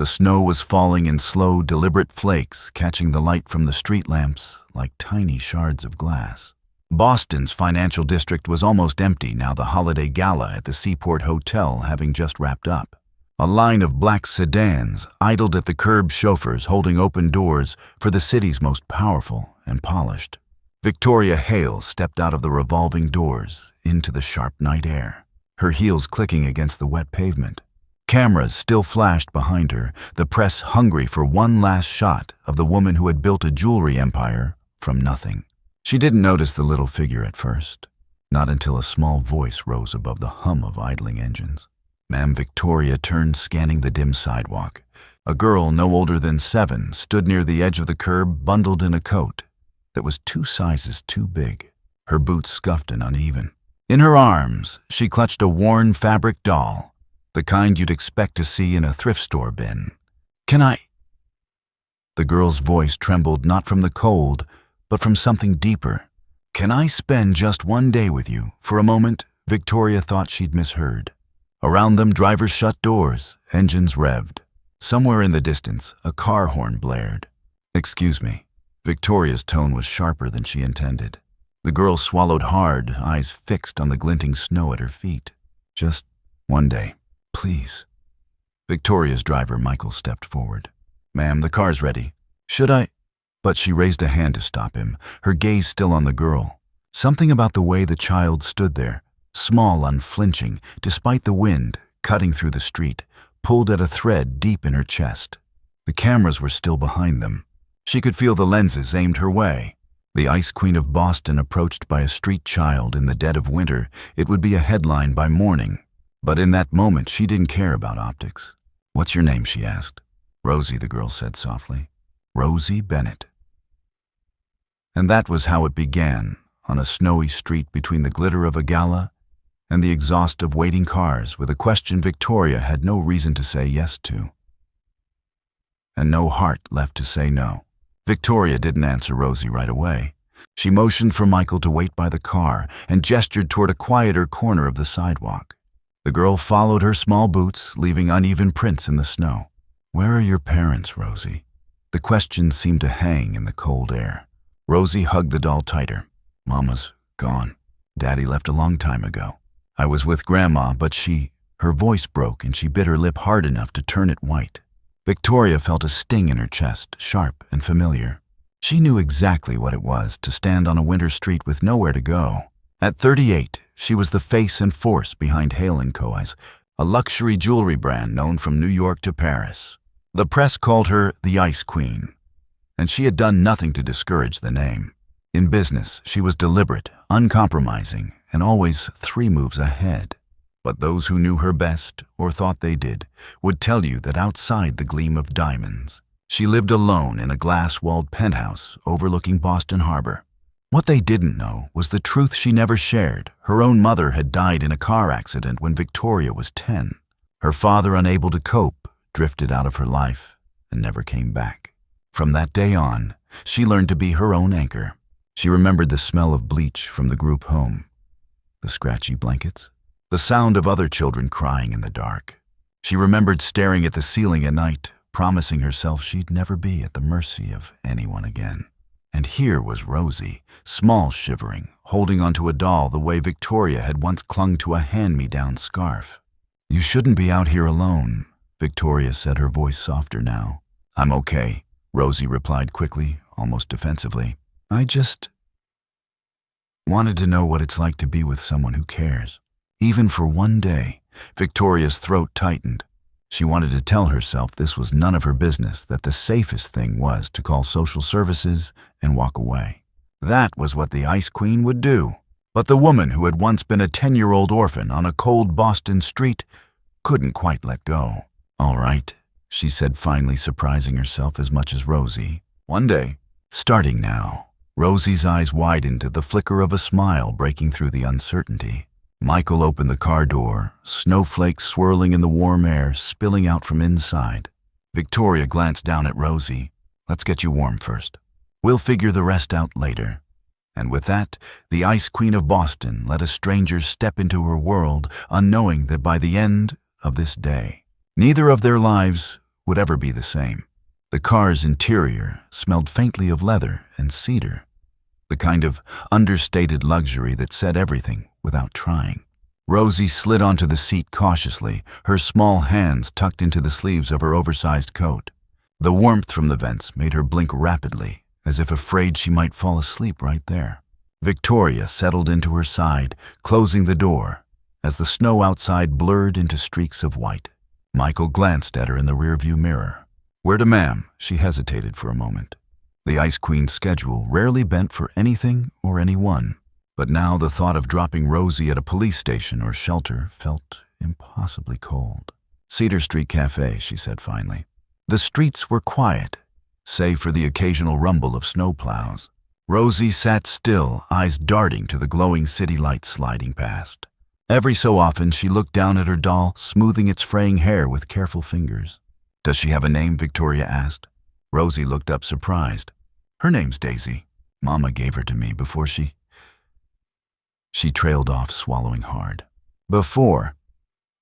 The snow was falling in slow, deliberate flakes, catching the light from the street lamps like tiny shards of glass. Boston's financial district was almost empty now, the holiday gala at the Seaport Hotel having just wrapped up. A line of black sedans idled at the curb, chauffeurs holding open doors for the city's most powerful and polished. Victoria Hale stepped out of the revolving doors into the sharp night air, her heels clicking against the wet pavement. Cameras still flashed behind her, the press hungry for one last shot of the woman who had built a jewelry empire from nothing. She didn't notice the little figure at first, not until a small voice rose above the hum of idling engines. Ma'am. Victoria turned, scanning the dim sidewalk. A girl no older than 7 stood near the edge of the curb, bundled in a coat that was 2 sizes too big, her boots scuffed and uneven. In her arms, she clutched a worn fabric doll, the kind you'd expect to see in a thrift store bin. "Can I?" The girl's voice trembled not from the cold, but from something deeper. "Can I spend just one day with you?" For a moment, Victoria thought she'd misheard. Around them, drivers shut doors, engines revved. Somewhere in the distance, a car horn blared. "Excuse me." Victoria's tone was sharper than she intended. The girl swallowed hard, eyes fixed on the glinting snow at her feet. "Just one day, please." Victoria's driver, Michael, stepped forward. "Ma'am, the car's ready. Should I?" But she raised a hand to stop him, her gaze still on the girl. Something about the way the child stood there, small, unflinching, despite the wind cutting through the street, pulled at a thread deep in her chest. The cameras were still behind them. She could feel the lenses aimed her way. The Ice Queen of Boston approached by a street child in the dead of winter, it would be a headline by morning. But in that moment, she didn't care about optics. "What's your name?" she asked. "Rosie," the girl said softly. "Rosie Bennett." And that was how it began, on a snowy street between the glitter of a gala and the exhaust of waiting cars, with a question Victoria had no reason to say yes to, and no heart left to say no. Victoria didn't answer Rosie right away. She motioned for Michael to wait by the car and gestured toward a quieter corner of the sidewalk. The girl followed her small boots, leaving uneven prints in the snow. "Where are your parents, Rosie?" The question seemed to hang in the cold air. Rosie hugged the doll tighter. "Mama's gone. Daddy left a long time ago. I was with Grandma, but she..." Her voice broke and she bit her lip hard enough to turn it white. Victoria felt a sting in her chest, sharp and familiar. She knew exactly what it was to stand on a winter street with nowhere to go. At 38, she was the face and force behind Hale & Co., a luxury jewelry brand known from New York to Paris. The press called her the Ice Queen, and she had done nothing to discourage the name. In business, she was deliberate, uncompromising, and always 3 moves ahead. But those who knew her best, or thought they did, would tell you that outside the gleam of diamonds, she lived alone in a glass-walled penthouse overlooking Boston Harbor. What they didn't know was the truth she never shared. Her own mother had died in a car accident when Victoria was 10. Her father, unable to cope, drifted out of her life and never came back. From that day on, she learned to be her own anchor. She remembered the smell of bleach from the group home, the scratchy blankets, the sound of other children crying in the dark. She remembered staring at the ceiling at night, promising herself she'd never be at the mercy of anyone again. And here was Rosie, small, shivering, holding onto a doll the way Victoria had once clung to a hand-me-down scarf. "You shouldn't be out here alone," Victoria said, her voice softer now. "I'm okay," Rosie replied quickly, almost defensively. "I just wanted to know what it's like to be with someone who cares. Even for one day." Victoria's throat tightened. She wanted to tell herself this was none of her business, that the safest thing was to call social services and walk away. That was what the Ice Queen would do. But the woman who had once been a 10-year-old orphan on a cold Boston street couldn't quite let go. "All right," she said, finally surprising herself as much as Rosie. "One day, starting now." Rosie's eyes widened at the flicker of a smile breaking through the uncertainty. Michael opened the car door, snowflakes swirling in the warm air, spilling out from inside. Victoria glanced down at Rosie. "Let's get you warm first. We'll figure the rest out later." And with that, the Ice Queen of Boston let a stranger step into her world, unknowing that by the end of this day, neither of their lives would ever be the same. The car's interior smelled faintly of leather and cedar, the kind of understated luxury that said everything without trying. Rosie slid onto the seat cautiously, her small hands tucked into the sleeves of her oversized coat. The warmth from the vents made her blink rapidly, as if afraid she might fall asleep right there. Victoria settled into her side, closing the door, as the snow outside blurred into streaks of white. Michael glanced at her in the rearview mirror. "Where to, ma'am?" She hesitated for a moment. The Ice Queen's schedule rarely bent for anything or anyone, but now the thought of dropping Rosie at a police station or shelter felt impossibly cold. "Cedar Street Cafe," she said finally. The streets were quiet, save for the occasional rumble of snowplows. Rosie sat still, eyes darting to the glowing city lights sliding past. Every so often she looked down at her doll, smoothing its fraying hair with careful fingers. "Does she have a name?" Victoria asked. Rosie looked up surprised. "Her name's Daisy. Mama gave her to me before she..." She trailed off, swallowing hard. Before.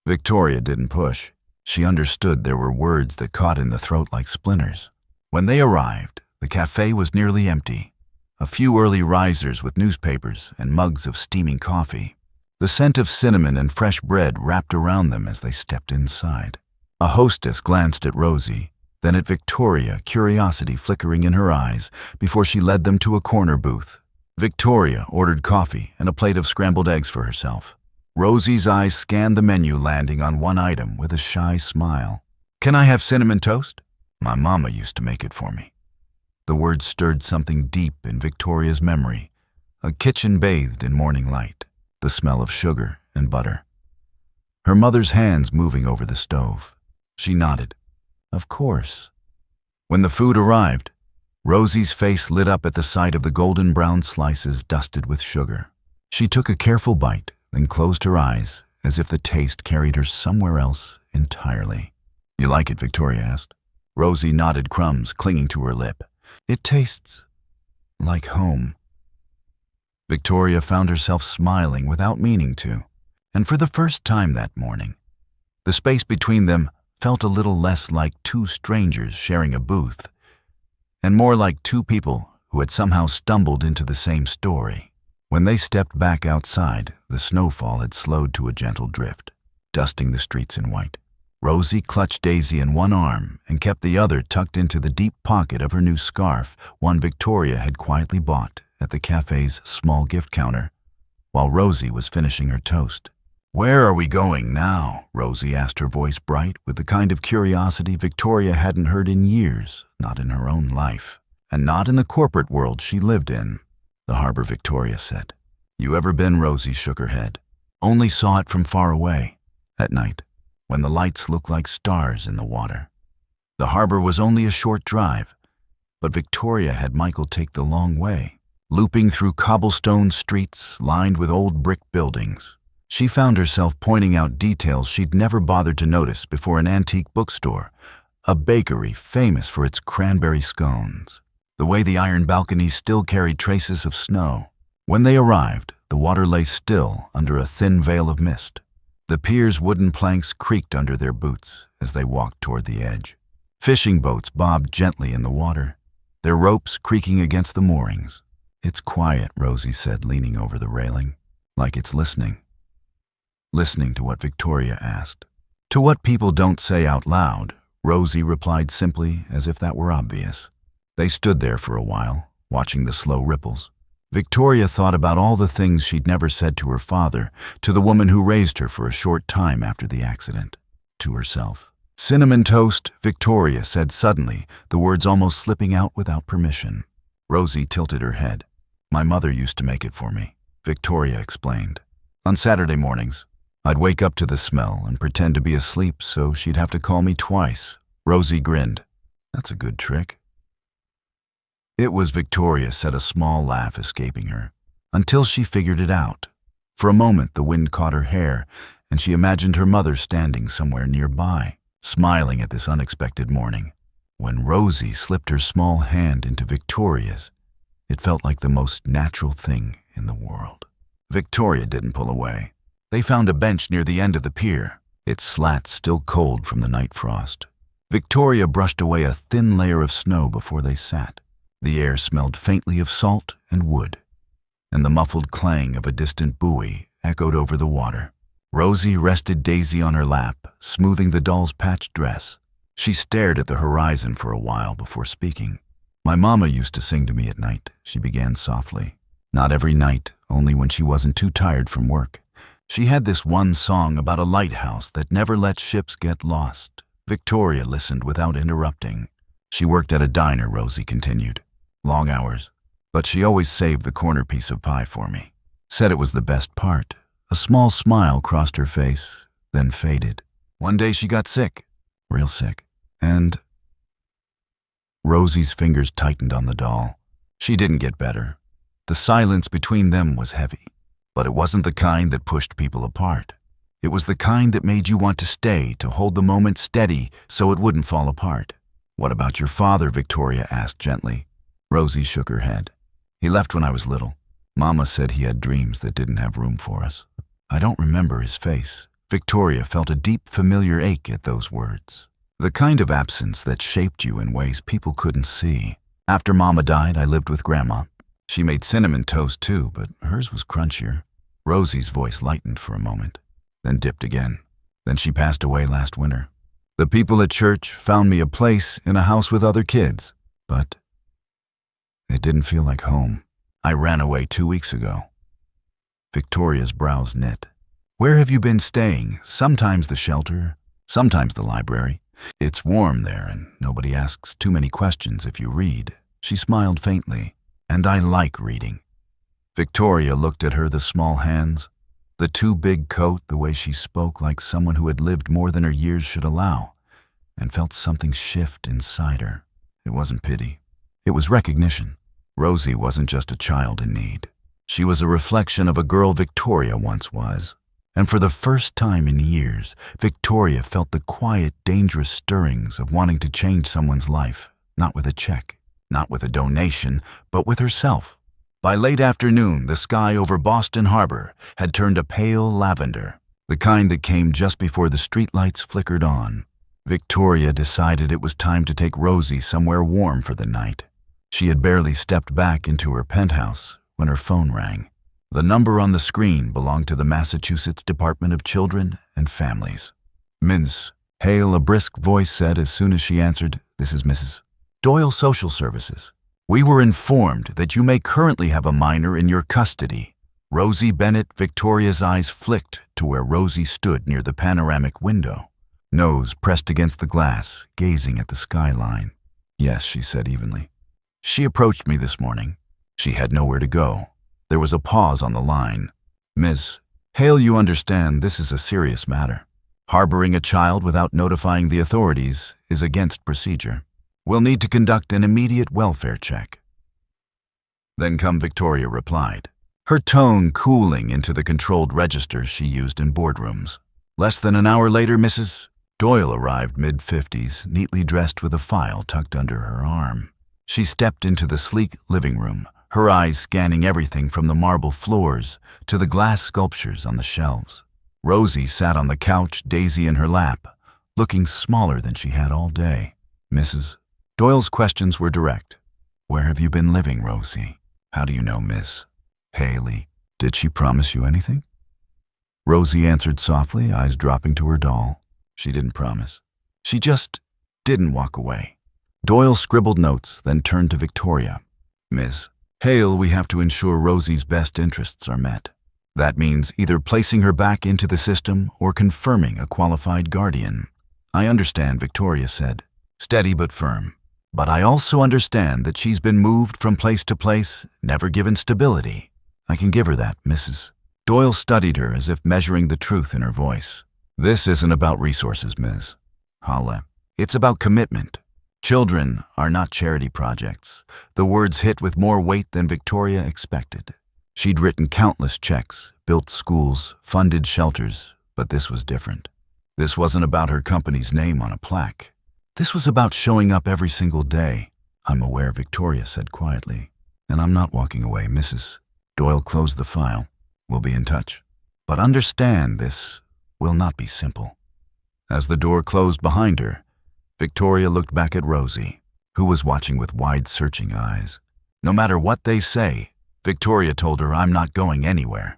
Victoria didn't push. She understood there were words that caught in the throat like splinters. When they arrived, the cafe was nearly empty. A few early risers with newspapers and mugs of steaming coffee. The scent of cinnamon and fresh bread wrapped around them as they stepped inside. A hostess glanced at Rosie, then at Victoria, curiosity flickering in her eyes, before she led them to a corner booth. Victoria ordered coffee and a plate of scrambled eggs for herself. Rosie's eyes scanned the menu, landing on one item with a shy smile. "Can I have cinnamon toast? My mama used to make it for me." The words stirred something deep in Victoria's memory, a kitchen bathed in morning light, the smell of sugar and butter. Her mother's hands moving over the stove. She nodded. Of course. When the food arrived, Rosie's face lit up at the sight of the golden brown slices dusted with sugar. She took a careful bite, then closed her eyes, as if the taste carried her somewhere else entirely. "You like it?" Victoria asked. Rosie nodded, crumbs clinging to her lip. "It tastes like home." Victoria found herself smiling without meaning to, and for the first time that morning, the space between them felt a little less like two strangers sharing a booth, and more like two people who had somehow stumbled into the same story. When they stepped back outside, the snowfall had slowed to a gentle drift, dusting the streets in white. Rosie clutched Daisy in one arm and kept the other tucked into the deep pocket of her new scarf, one Victoria had quietly bought at the cafe's small gift counter, while Rosie was finishing her toast. "Where are we going now?" Rosie asked, her voice bright with the kind of curiosity Victoria hadn't heard in years, not in her own life, and not in the corporate world she lived in. "The harbor," Victoria said. "You ever been?" Rosie shook her head. "Only saw it from far away, at night, when the lights looked like stars in the water." The harbor was only a short drive, but Victoria had Michael take the long way, looping through cobblestone streets lined with old brick buildings. She found herself pointing out details she'd never bothered to notice before: an antique bookstore, a bakery famous for its cranberry scones, the way the iron balconies still carried traces of snow. When they arrived, the water lay still under a thin veil of mist. The pier's wooden planks creaked under their boots as they walked toward the edge. Fishing boats bobbed gently in the water, their ropes creaking against the moorings. "It's quiet," Rosie said, leaning over the railing, "like it's listening." Listening to what Victoria asked. "To what people don't say out loud," Rosie replied simply, as if that were obvious. They stood there for a while, watching the slow ripples. Victoria thought about all the things she'd never said to her father, to the woman who raised her for a short time after the accident, to herself. "Cinnamon toast," Victoria said suddenly, the words almost slipping out without permission. Rosie tilted her head. "My mother used to make it for me," Victoria explained. "On Saturday mornings, I'd wake up to the smell and pretend to be asleep so she'd have to call me twice." Rosie grinned. "That's a good trick." It was Victoria said, a small laugh escaping her, until she figured it out. For a moment the wind caught her hair, and she imagined her mother standing somewhere nearby, smiling at this unexpected morning. When Rosie slipped her small hand into Victoria's, it felt like the most natural thing in the world. Victoria didn't pull away. They found a bench near the end of the pier, its slats still cold from the night frost. Victoria brushed away a thin layer of snow before they sat. The air smelled faintly of salt and wood, and the muffled clang of a distant buoy echoed over the water. Rosie rested Daisy on her lap, smoothing the doll's patched dress. She stared at the horizon for a while before speaking. "My mama used to sing to me at night," she began softly. "Not every night, only when she wasn't too tired from work. She had this one song about a lighthouse that never let ships get lost." Victoria listened without interrupting. "She worked at a diner," Rosie continued. "Long hours, but she always saved the corner piece of pie for me. Said it was the best part." A small smile crossed her face, then faded. "One day she got sick, real sick, and—" Rosie's fingers tightened on the doll. She didn't get better. The silence between them was heavy, but it wasn't the kind that pushed people apart. It was the kind that made you want to stay, to hold the moment steady so it wouldn't fall apart. "What about your father?" Victoria asked gently. Rosie shook her head. "He left when I was little. Mama said he had dreams that didn't have room for us." "I don't remember his face." Victoria felt a deep, familiar ache at those words. The kind of absence that shaped you in ways people couldn't see. "After Mama died, I lived with Grandma. She made cinnamon toast too, but hers was crunchier." Rosie's voice lightened for a moment, then dipped again. "Then she passed away last winter. The people at church found me a place in a house with other kids, but it didn't feel like home. I ran away 2 weeks ago." Victoria's brows knit. "Where have you been staying? Sometimes the shelter, sometimes the library. It's warm there and nobody asks too many questions if you read." She smiled faintly. "And I like reading." Victoria looked at her, the small hands, the too big coat, the way she spoke like someone who had lived more than her years should allow, and felt something shift inside her. It wasn't pity. It was recognition. Rosie wasn't just a child in need. She was a reflection of a girl Victoria once was. And for the first time in years, Victoria felt the quiet, dangerous stirrings of wanting to change someone's life, not with a check, not with a donation, but with herself. By late afternoon, the sky over Boston Harbor had turned a pale lavender, the kind that came just before the streetlights flickered on. Victoria decided it was time to take Rosie somewhere warm for the night. She had barely stepped back into her penthouse when her phone rang. The number on the screen belonged to the Massachusetts Department of Children and Families. "Ms. Hale," a brisk voice said as soon as she answered. "This is Mrs. Doyle, Social Services. We were informed that you may currently have a minor in your custody." Rosie Bennett. Victoria's eyes flicked to where Rosie stood near the panoramic window, nose pressed against the glass, gazing at the skyline. "Yes," she said evenly. "She approached me this morning. She had nowhere to go." There was a pause on the line. "Ms. Hale, you understand this is a serious matter. Harboring a child without notifying the authorities is against procedure. We'll need to conduct an immediate welfare check." "Then come," Victoria replied, her tone cooling into the controlled register she used in boardrooms. Less than an hour later, Mrs. Doyle arrived, mid-50s, neatly dressed with a file tucked under her arm. She stepped into the sleek living room, her eyes scanning everything from the marble floors to the glass sculptures on the shelves. Rosie sat on the couch, Daisy in her lap, looking smaller than she had all day. Mrs. Doyle's questions were direct. "Where have you been living, Rosie? How do you know Miss Haley? Did she promise you anything?" Rosie answered softly, eyes dropping to her doll. She didn't promise. She just didn't walk away. Doyle scribbled notes, then turned to Victoria. "Miss Hale, we have to ensure Rosie's best interests are met. That means either placing her back into the system or confirming a qualified guardian." "I understand," Victoria said, steady but firm. "But I also understand that she's been moved from place to place, never given stability. I can give her that, Mrs." Doyle studied her as if measuring the truth in her voice. "This isn't about resources, Ms. Hale. It's about commitment. Children are not charity projects." The words hit with more weight than Victoria expected. She'd written countless checks, built schools, funded shelters, but this was different. This wasn't about her company's name on a plaque. This was about showing up every single day. "I'm aware," Victoria said quietly, "and I'm not walking away." Mrs. Doyle closed the file. "We'll be in touch. But understand, this will not be simple." As the door closed behind her, Victoria looked back at Rosie, who was watching with wide, searching eyes. No matter what they say, Victoria told her, "I'm not going anywhere."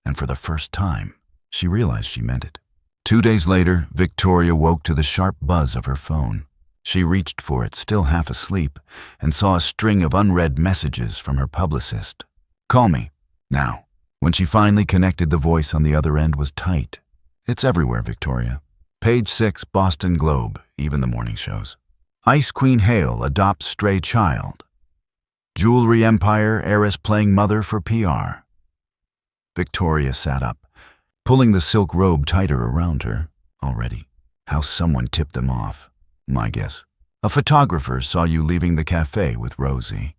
And for the first time, she realized she meant it. 2 days later, Victoria woke to the sharp buzz of her phone. She reached for it, still half asleep, and saw a string of unread messages from her publicist. "Call me, now." When she finally connected, the voice on the other end was tight. "It's everywhere, Victoria. Page 6, Boston Globe, even the morning shows. Ice Queen Hale adopts stray child. Jewelry empire heiress playing mother for PR." Victoria sat up, pulling the silk robe tighter around her. Already, how someone tipped them off. My guess. A photographer saw you leaving the cafe with Rosie.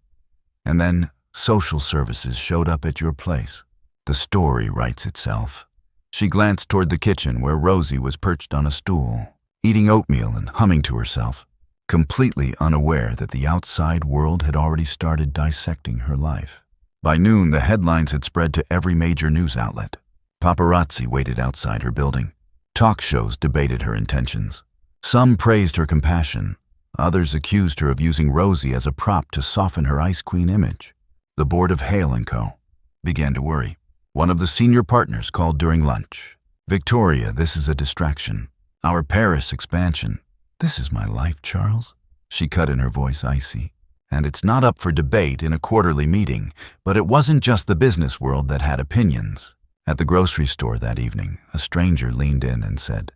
And then social services showed up at your place. The story writes itself. She glanced toward the kitchen where Rosie was perched on a stool, eating oatmeal and humming to herself, completely unaware that the outside world had already started dissecting her life. By noon, the headlines had spread to every major news outlet. Paparazzi waited outside her building. Talk shows debated her intentions. Some praised her compassion. Others accused her of using Rosie as a prop to soften her Ice Queen image. The board of Hale & Co. began to worry. One of the senior partners called during lunch. "Victoria, this is a distraction. Our Paris expansion." "This is my life, Charles," she cut in, her voice icy. "And it's not up for debate in a quarterly meeting." But it wasn't just the business world that had opinions. At the grocery store that evening, a stranger leaned in and said,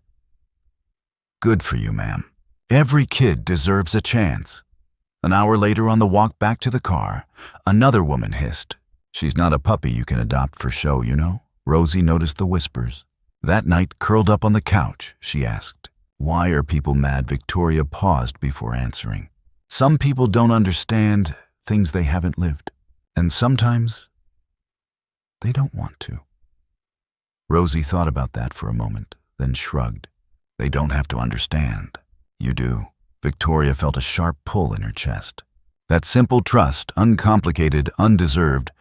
"Good for you, ma'am. Every kid deserves a chance." An hour later, on the walk back to the car, another woman hissed, "She's not a puppy you can adopt for show, you know." Rosie noticed the whispers. That night, curled up on the couch, she asked, "Why are people mad?" Victoria paused before answering. "Some people don't understand things they haven't lived, and sometimes they don't want to." Rosie thought about that for a moment, then shrugged. "They don't have to understand. You do." Victoria felt a sharp pull in her chest. That simple trust, uncomplicated, undeserved,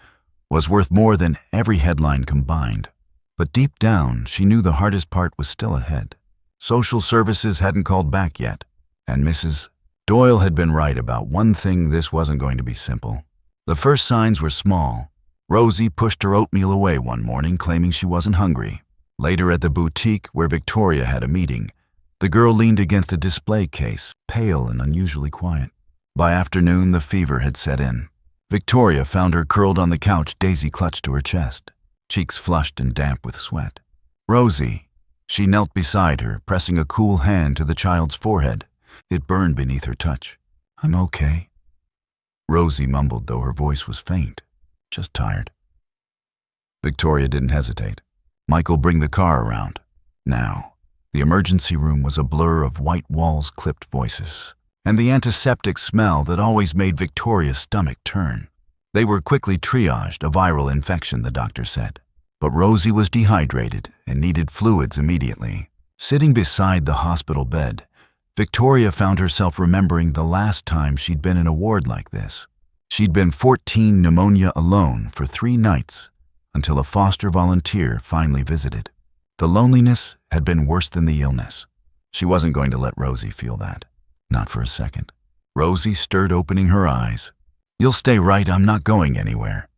was worth more than every headline combined. But deep down, she knew the hardest part was still ahead. Social services hadn't called back yet, and Mrs. Doyle had been right about one thing: this wasn't going to be simple. The first signs were small. Rosie pushed her oatmeal away one morning, claiming she wasn't hungry. Later, at the boutique where Victoria had a meeting, the girl leaned against a display case, pale and unusually quiet. By afternoon, the fever had set in. Victoria found her curled on the couch, daisy clutched to her chest, cheeks flushed and damp with sweat. "Rosie." She knelt beside her, pressing a cool hand to the child's forehead. It burned beneath her touch. "I'm okay," Rosie mumbled, though her voice was faint. "Just tired." Victoria didn't hesitate. "Michael, bring the car around. Now." The emergency room was a blur of white walls, clipped voices, and the antiseptic smell that always made Victoria's stomach turn. They were quickly triaged, a viral infection, the doctor said. But Rosie was dehydrated and needed fluids immediately. Sitting beside the hospital bed, Victoria found herself remembering the last time she'd been in a ward like this. She'd been 14 pneumonia alone for 3 nights until a foster volunteer finally visited. The loneliness had been worse than the illness. She wasn't going to let Rosie feel that. Not for a second. Rosie stirred, opening her eyes. "You'll stay right, I'm not going anywhere,"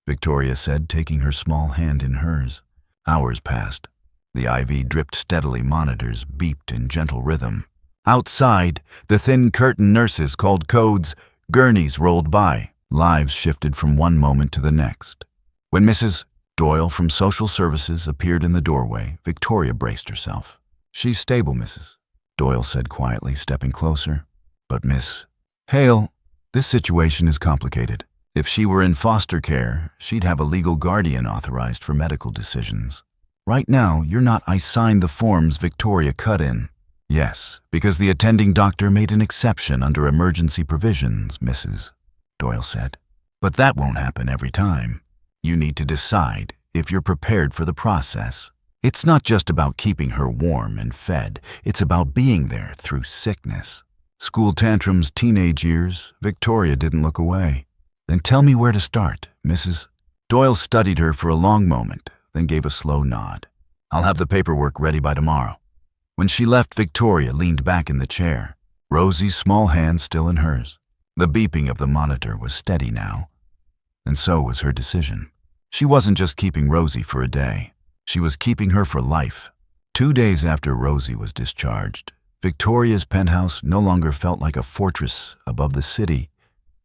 Victoria said, taking her small hand in hers. Hours passed. The IV dripped steadily, monitors beeped in gentle rhythm. Outside, the thin curtain nurses called codes, gurneys rolled by. Lives shifted from one moment to the next. When Mrs. Doyle from Social Services appeared in the doorway, Victoria braced herself. "She's stable, Mrs. Doyle said quietly, stepping closer. "But Miss Hale, this situation is complicated. If she were in foster care, she'd have a legal guardian authorized for medical decisions. Right now, you're not." I signed the forms, Victoria cut in. "Yes, because the attending doctor made an exception under emergency provisions," Mrs. Doyle said. "But that won't happen every time. You need to decide if you're prepared for the process. It's not just about keeping her warm and fed. It's about being there through sickness." School tantrums, teenage years, Victoria didn't look away. "Then tell me where to start." Mrs. Doyle studied her for a long moment, then gave a slow nod. "I'll have the paperwork ready by tomorrow." When she left, Victoria leaned back in the chair. Rosie's small hand still in hers. The beeping of the monitor was steady now, and so was her decision. She wasn't just keeping Rosie for a day. She was keeping her for life. 2 days after Rosie was discharged, Victoria's penthouse no longer felt like a fortress above the city.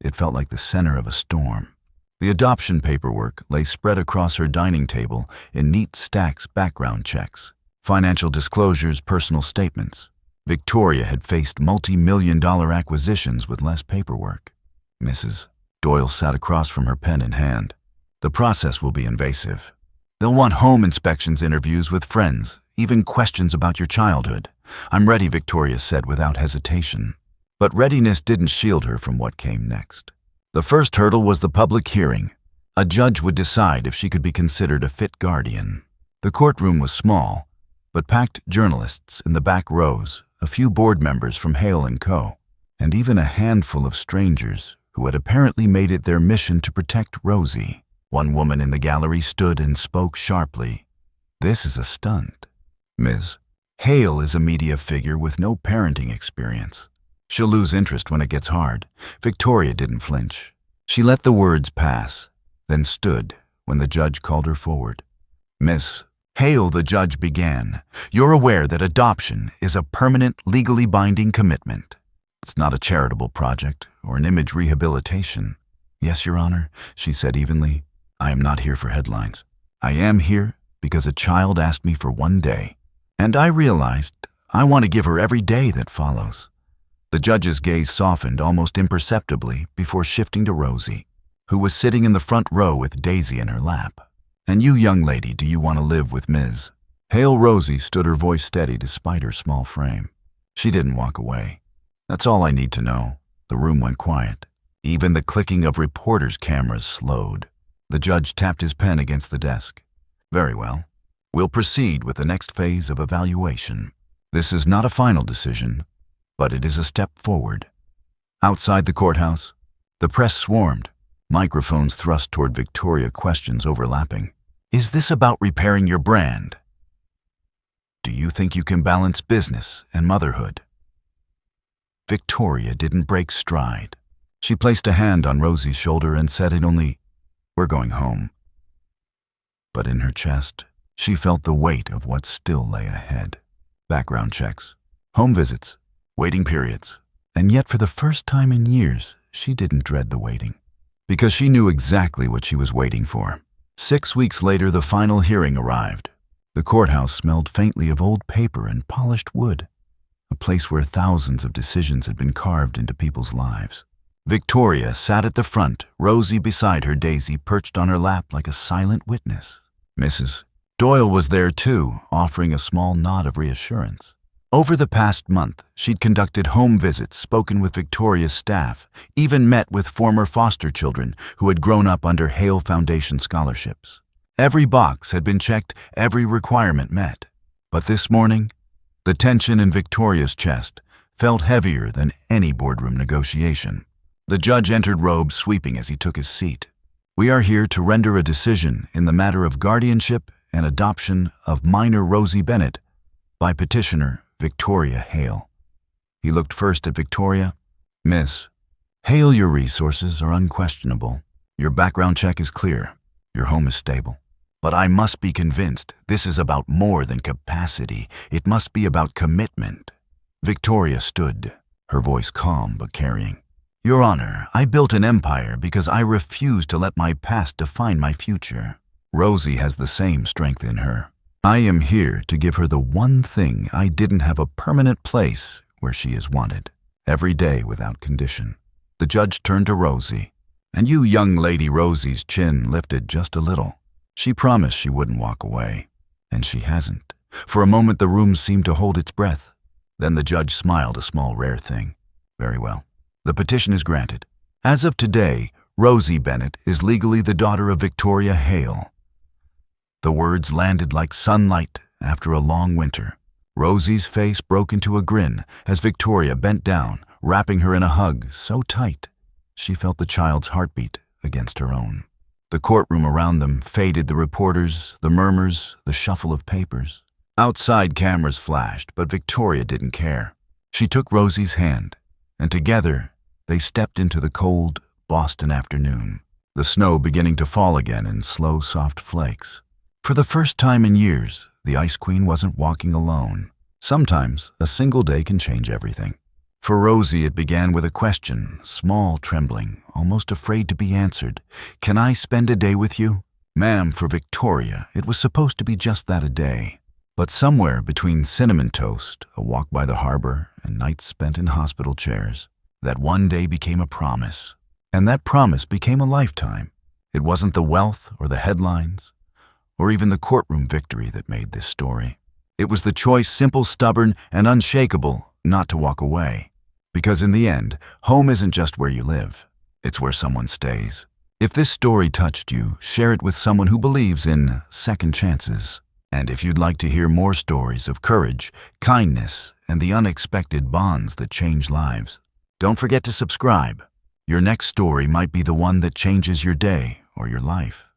It felt like the center of a storm. The adoption paperwork lay spread across her dining table in neat stacks, background checks, financial disclosures, personal statements. Victoria had faced multi-million-dollar acquisitions with less paperwork. Mrs. Doyle sat across from her, pen in hand. The process will be invasive. They'll want home inspections, interviews with friends, even questions about your childhood. I'm ready, Victoria said without hesitation. But readiness didn't shield her from what came next. The first hurdle was the public hearing. A judge would decide if she could be considered a fit guardian. The courtroom was small, but packed journalists in the back rows, a few board members from Hale and Co., and even a handful of strangers who had apparently made it their mission to protect Rosie. One woman in the gallery stood and spoke sharply. "This is a stunt. Ms. Hale is a media figure with no parenting experience. She'll lose interest when it gets hard." Victoria didn't flinch. She let the words pass, then stood when the judge called her forward. "Miss Hale," the judge began, "you're aware that adoption is a permanent, legally binding commitment. It's not a charitable project or an image rehabilitation." "Yes, Your Honor," she said evenly. "I am not here for headlines. I am here because a child asked me for one day, and I realized I want to give her every day that follows." The judge's gaze softened almost imperceptibly before shifting to Rosie, who was sitting in the front row with Daisy in her lap. "And you, young lady, do you want to live with Ms. Hale?" Rosie stood, her voice steady despite her small frame. She didn't walk away. "That's all I need to know." The room went quiet. Even the clicking of reporters' cameras slowed. The judge tapped his pen against the desk. "Very well. We'll proceed with the next phase of evaluation. This is not a final decision, but it is a step forward." Outside the courthouse, the press swarmed, microphones thrust toward Victoria, questions overlapping. "Is this about repairing your brand? Do you think you can balance business and motherhood?" Victoria didn't break stride. She placed a hand on Rosie's shoulder and said it only, "We're going home." But in her chest, she felt the weight of what still lay ahead. Background checks, home visits, waiting periods. And yet for the first time in years, she didn't dread the waiting, because she knew exactly what she was waiting for. 6 weeks later, the final hearing arrived. The courthouse smelled faintly of old paper and polished wood, a place where thousands of decisions had been carved into people's lives. Victoria sat at the front, Rosie beside her, Daisy perched on her lap like a silent witness. Mrs. Doyle was there too, offering a small nod of reassurance. Over the past month, she'd conducted home visits, spoken with Victoria's staff, even met with former foster children who had grown up under Hale Foundation scholarships. Every box had been checked, every requirement met. But this morning, the tension in Victoria's chest felt heavier than any boardroom negotiation. The judge entered, robes sweeping as he took his seat. "We are here to render a decision in the matter of guardianship and adoption of minor Rosie Bennett by petitioner Victoria Hale." He looked first at Victoria. "Miss Hale, your resources are unquestionable. Your background check is clear. Your home is stable. But I must be convinced this is about more than capacity. It must be about commitment." Victoria stood, her voice calm but carrying. "Your Honor, I built an empire because I refuse to let my past define my future. Rosie has the same strength in her. I am here to give her the one thing I didn't have, a permanent place where she is wanted, every day without condition." The judge turned to Rosie. "And you, young lady," Rosie's chin lifted just a little. She promised she wouldn't walk away, and she hasn't. For a moment, the room seemed to hold its breath. Then the judge smiled, a small, rare thing. "Very well. The petition is granted. As of today, Rosie Bennett is legally the daughter of Victoria Hale." The words landed like sunlight after a long winter. Rosie's face broke into a grin as Victoria bent down, wrapping her in a hug so tight she felt the child's heartbeat against her own. The courtroom around them faded, the reporters, the murmurs, the shuffle of papers. Outside, cameras flashed, but Victoria didn't care. She took Rosie's hand, and together they stepped into the cold Boston afternoon, the snow beginning to fall again in slow, soft flakes. For the first time in years, the Ice Queen wasn't walking alone. Sometimes a single day can change everything. For Rosie, it began with a question, small, trembling, almost afraid to be answered. "Can I spend a day with you?" "Ma'am," for Victoria, it was supposed to be just that, a day. But somewhere between cinnamon toast, a walk by the harbor, and nights spent in hospital chairs, that one day became a promise. And that promise became a lifetime. It wasn't the wealth or the headlines, or even the courtroom victory that made this story. It was the choice, simple, stubborn, and unshakable, not to walk away. Because in the end, home isn't just where you live. It's where someone stays. If this story touched you, share it with someone who believes in second chances. And if you'd like to hear more stories of courage, kindness, and the unexpected bonds that change lives, don't forget to subscribe. Your next story might be the one that changes your day or your life.